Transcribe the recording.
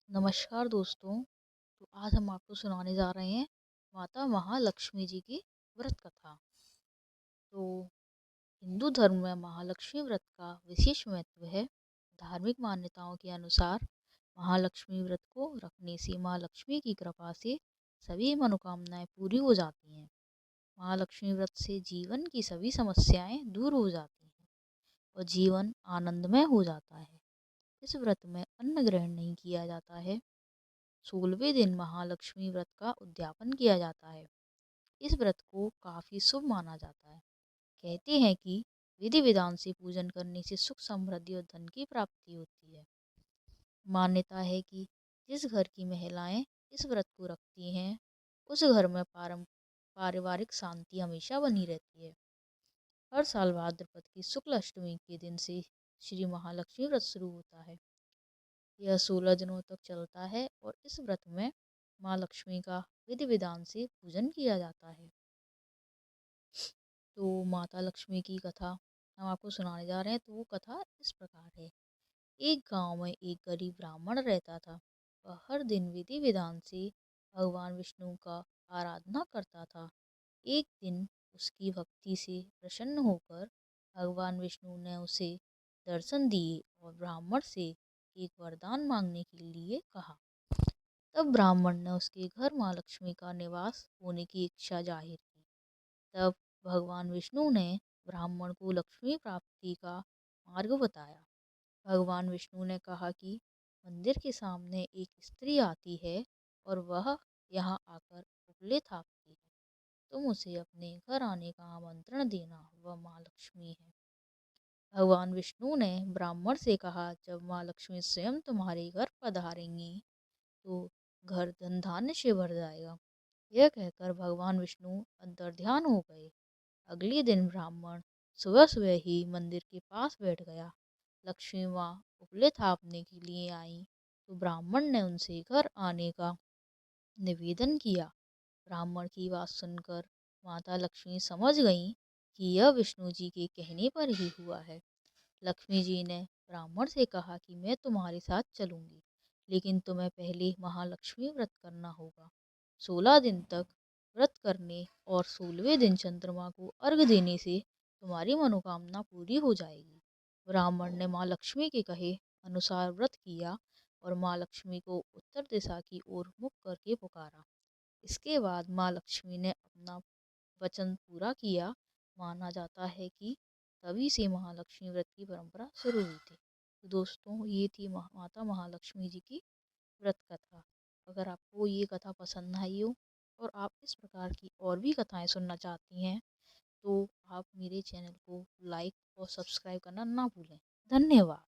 नमस्कार दोस्तों। तो आज हम आपको सुनाने जा रहे हैं माता महालक्ष्मी जी की व्रत कथा। तो हिंदू धर्म में महालक्ष्मी व्रत का विशेष महत्व है। धार्मिक मान्यताओं के अनुसार महालक्ष्मी व्रत को रखने से माँ लक्ष्मी की कृपा से सभी मनोकामनाएं पूरी हो जाती हैं। महालक्ष्मी व्रत से जीवन की सभी समस्याएं दूर हो जाती हैं और जीवन आनंदमय हो जाता है। इस व्रत में अन्न ग्रहण नहीं किया जाता है। 16वें दिन महालक्ष्मी व्रत का उद्यापन किया जाता है। इस व्रत को काफी शुभ माना जाता है। कहते हैं कि विधि विधान से पूजन करने से सुख समृद्धि और धन की प्राप्ति होती है। मान्यता है कि जिस घर की महिलाएं इस व्रत को रखती हैं उस घर में पारिवारिक शांति हमेशा बनी रहती है। हर साल भाद्रपद की शुक्ल अष्टमी के दिन से श्री महालक्ष्मी व्रत शुरू होता है। यह 16 दिनों तक चलता है और इस व्रत में माँ लक्ष्मी का विधि विधान से पूजन किया जाता है। तो माता लक्ष्मी की कथा हम आपको सुनाने जा रहे हैं। तो वो कथा इस प्रकार है। एक गांव में एक गरीब ब्राह्मण रहता था। वह हर दिन विधि विधान से भगवान विष्णु का आराधना करता था। एक दिन उसकी भक्ति से प्रसन्न होकर भगवान विष्णु ने उसे दर्शन दिए और ब्राह्मण से एक वरदान मांगने के लिए कहा। तब ब्राह्मण ने उसके घर माँ लक्ष्मी का निवास होने की इच्छा जाहिर की। तब भगवान विष्णु ने ब्राह्मण को लक्ष्मी प्राप्ति का मार्ग बताया। भगवान विष्णु ने कहा कि मंदिर के सामने एक स्त्री आती है और वह यहाँ आकर उपले थापती है। तुम उसे अपने घर आने का आमंत्रण देना, वह माँ लक्ष्मी है। भगवान विष्णु ने ब्राह्मण से कहा, जब माँ लक्ष्मी स्वयं तुम्हारे घर पधारेंगी तो घर धन धान्य से भर जाएगा। यह कहकर भगवान विष्णु अंतर्ध्यान हो गए। अगले दिन ब्राह्मण सुबह सुबह ही मंदिर के पास बैठ गया। लक्ष्मी माँ उपले थापने के लिए आई तो ब्राह्मण ने उनसे घर आने का निवेदन किया। ब्राह्मण की बात सुनकर माता लक्ष्मी समझ गईं कि यह विष्णु जी के कहने पर ही हुआ है। लक्ष्मी जी ने ब्राह्मण से कहा कि मैं तुम्हारे साथ चलूंगी, लेकिन तुम्हें पहले महालक्ष्मी व्रत करना होगा। 16 दिन तक व्रत करने और 16वें दिन चंद्रमा को अर्घ देने से तुम्हारी मनोकामना पूरी हो जाएगी। ब्राह्मण ने माँ लक्ष्मी के कहे अनुसार व्रत किया और माँ लक्ष्मी को उत्तर दिशा की ओर मुख करके पुकारा। इसके बाद माँ लक्ष्मी ने अपना वचन पूरा किया। माना जाता है कि तभी से महालक्ष्मी व्रत की परंपरा शुरू हुई थी। तो दोस्तों, ये थी माता महालक्ष्मी जी की व्रत कथा। अगर आपको ये कथा पसंद आई हो और आप इस प्रकार की और भी कथाएं सुनना चाहती हैं तो आप मेरे चैनल को लाइक और सब्सक्राइब करना ना भूलें। धन्यवाद।